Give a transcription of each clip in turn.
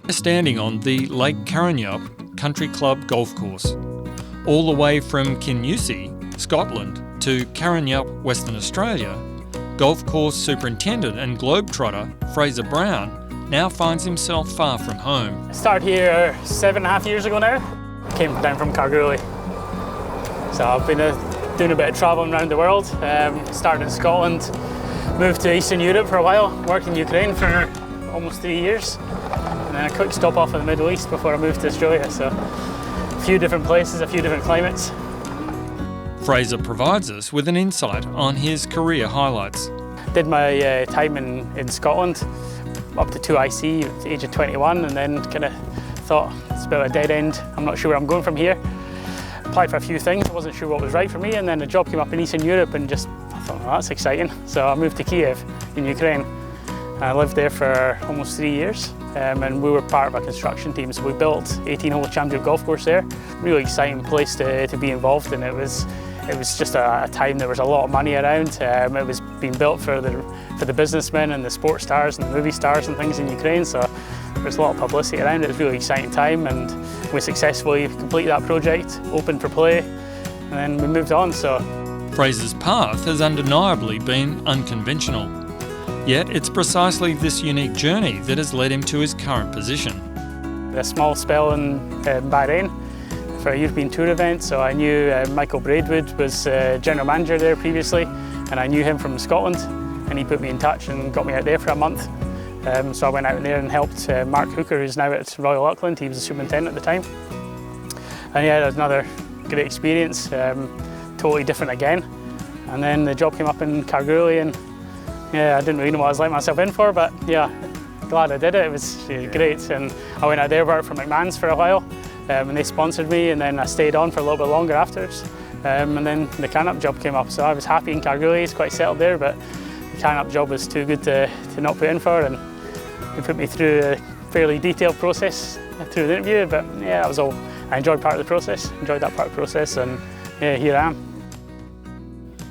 We're standing on the Lake Karrinyup Country Club golf course. All the way from Karrinyup, Scotland, to Karrinyup, Western Australia, Golf Course Superintendent and Globetrotter Fraser Brown now finds himself far from home. I started here 7.5 years ago now. Came down from Karrinyup. So I've been doing a bit of travelling around the world. Started in Scotland, moved to Eastern Europe for a while, worked in Ukraine for almost 3 years, and then a quick stop off in the Middle East before I moved to Australia. So a few different places, a few different climates. Fraser provides us with an insight on his career highlights. Did my time in Scotland up to 2IC at the age of 21, and then kind of thought it's a bit of a dead end. I'm not sure where I'm going from here. Applied for a few things, I wasn't sure what was right for me, and then a job came up in Eastern Europe and just I thought, well, that's exciting. So I moved to Kiev in Ukraine. I lived there for almost 3 years, and we were part of a construction team, so we built 18-hole championship golf course there. Really exciting place to be involved in. It was just a time there was a lot of money around. It was being built for the businessmen and the sports stars and the movie stars and things in Ukraine, so there was a lot of publicity around it. It was a really exciting time, and we successfully completed that project, opened for play, and then we moved on. So Fraser's path has undeniably been unconventional. Yet it's precisely this unique journey that has led him to his current position. A small spell in Bahrain for a European Tour event, so I knew Michael Braidwood was general manager there previously, and I knew him from Scotland, and he put me in touch and got me out there for a month. So I went out there and helped Mark Hooker, who's now at Royal Auckland. He was the superintendent at the time. And yeah, it was another great experience, totally different again. And then the job came up in Karrinyup, and yeah, I didn't really know what I was letting myself in for, but yeah, glad I did it. It was great. And I went out there, worked for McMahon's for a while, and they sponsored me, and then I stayed on for a little bit longer afterwards. And then the Karrinyup job came up, so I was happy in Karrinyup. It's quite settled there, but the Karrinyup job was too good to not put in for, and they put me through a fairly detailed process through the interview. But yeah, that was all. I enjoyed part of the process, enjoyed that part of the process, and yeah, here I am.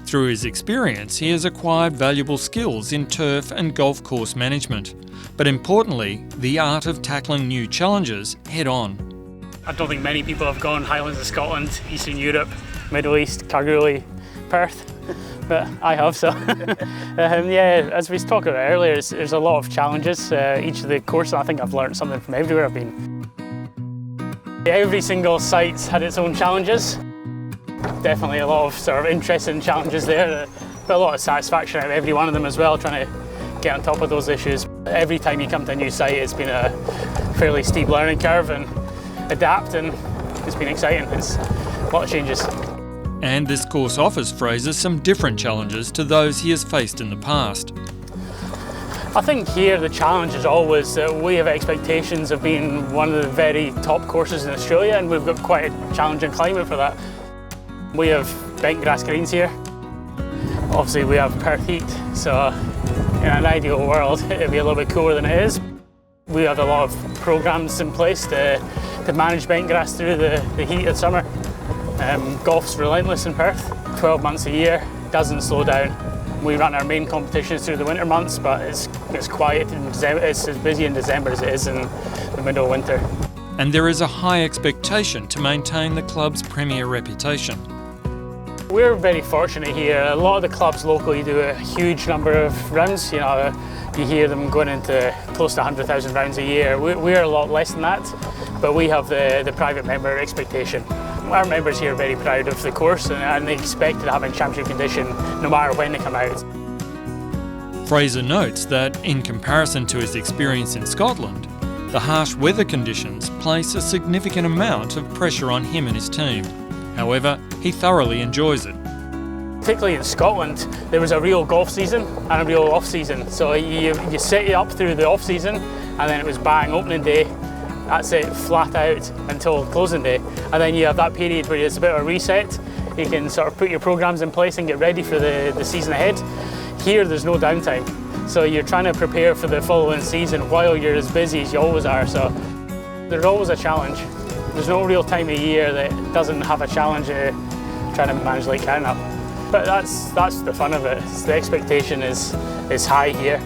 Through his experience, he has acquired valuable skills in turf and golf course management, but importantly, the art of tackling new challenges head-on. I don't think many people have gone Highlands of Scotland, Eastern Europe, Middle East, Karrinyup, Perth, but I have, so. Yeah, as we talked about earlier, there's a lot of challenges. Each of the courses, I think I've learned something from everywhere I've been. Every single site's had its own challenges. Definitely a lot of sort of interesting challenges there, but a lot of satisfaction out of every one of them as well, trying to get on top of those issues. Every time you come to a new site, it's been a fairly steep learning curve, and adapt, and it's been exciting. It's a lot of changes. And this course offers Fraser some different challenges to those he has faced in the past. I think here the challenge is always that we have expectations of being one of the very top courses in Australia, and we've got quite a challenging climate for that. We have bent grass greens here. Obviously we have Perth heat, so in an ideal world it'd be a little bit cooler than it is. We have a lot of programs in place to manage bent grass through the heat of summer. Golf's relentless in Perth, 12 months a year, doesn't slow down. We run our main competitions through the winter months, but it's quiet in December. It's as busy in December as it is in the middle of winter. And there is a high expectation to maintain the club's premier reputation. We're very fortunate here. A lot of the clubs locally do a huge number of rounds. You know, you hear them going into close to 100,000 rounds a year. We're a lot less than that, but we have the private member expectation. Our members here are very proud of the course, and they expect to have in championship condition no matter when they come out. Fraser notes that, in comparison to his experience in Scotland, the harsh weather conditions place a significant amount of pressure on him and his team. However, he thoroughly enjoys it. Particularly in Scotland, there was a real golf season and a real off-season. So you set it up through the off-season, and then it was bang, opening day. That's it, flat out until closing day. And then you have that period where it's a bit of a reset. You can sort of put your programs in place and get ready for the season ahead. Here, there's no downtime. So you're trying to prepare for the following season while you're as busy as you always are. So there's always a challenge. There's no real time of year that doesn't have a challenge trying to manage Lake Karrinyup. But that's the fun of it. The expectation is high here,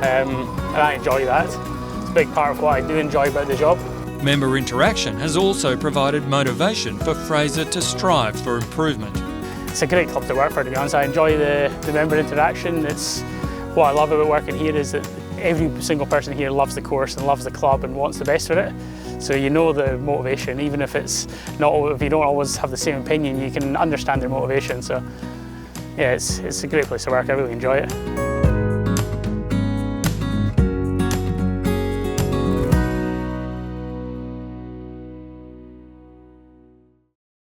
and I enjoy that. It's big part of what I do enjoy about the job. Member interaction has also provided motivation for Fraser to strive for improvement. It's a great club to work for, to be honest. I enjoy the member interaction. What I love about working here is that every single person here loves the course and loves the club and wants the best for it. So you know the motivation, even if you don't always have the same opinion, you can understand their motivation. So yeah, it's a great place to work. I really enjoy it.